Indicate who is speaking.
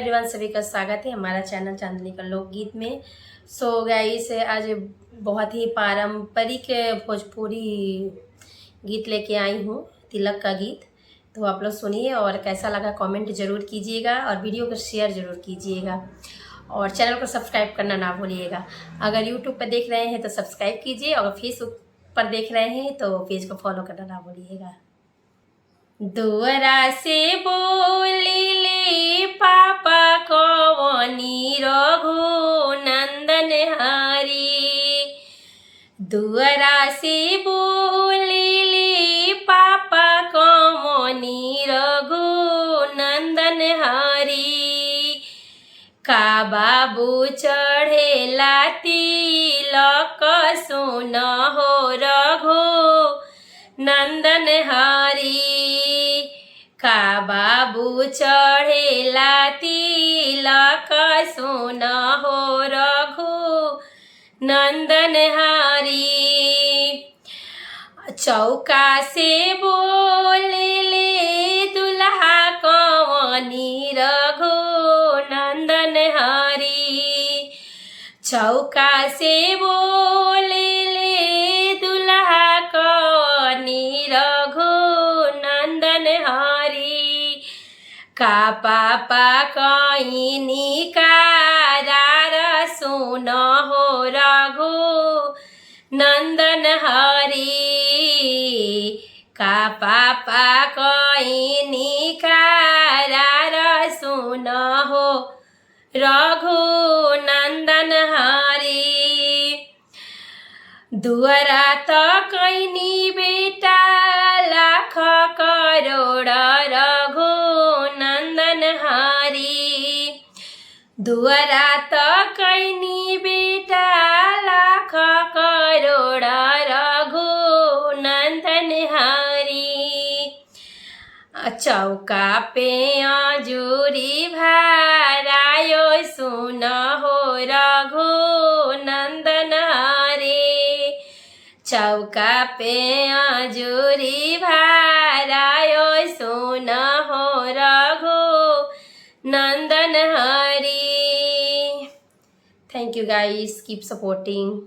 Speaker 1: Everyone, सभी का स्वागत है हमारा चैनल चांदनी का लोकगीत में। सो गाइस, आज बहुत ही पारंपरिक भोजपुरी गीत लेके आई हूँ, तिलक का गीत। तो आप लोग सुनिए और कैसा लगा कमेंट ज़रूर कीजिएगा और वीडियो को शेयर ज़रूर कीजिएगा और चैनल को सब्सक्राइब करना ना भूलिएगा। अगर यूट्यूब पर देख रहे हैं तो सब्सक्राइब कीजिए और फेसबुक पर देख रहे हैं तो पेज को फॉलो करना ना भूलिएगा। दुअरा से बोली ले पापा कवनी रघु नंदन हरी। दुअरा से बोली ले पापा कवनी रघु नंदन हरी। का बाबू चढ़ेला तिलक सुन हो रघु नंदन हरी। का बाबू चढ़ेला तिलक सुन हो रघु नंदन हरी। चौका से बोले ले दुल्हा कवनी रघु नंदन हरी। चौका से बोले ले दुल्हा कवनी रघु नंदन हरी। का पापा कईनी कार सुन हो रघु नंदन हरी। का पापा कईनी कार सुन हो रघु नंदन हरी। दुअरा तो कैनी बेटा लाख करोड़ रघु नंदन हरी। दुअरा तो कैनी बेटा लाख करोड़ रघु नंदन हरी। चौका पे आजूरी भरायो सुन हो रघु नंदन हरी। चौका पे आजूरी भरायो सुन हो Raghu Nandan Hari. Thank you guys, keep supporting.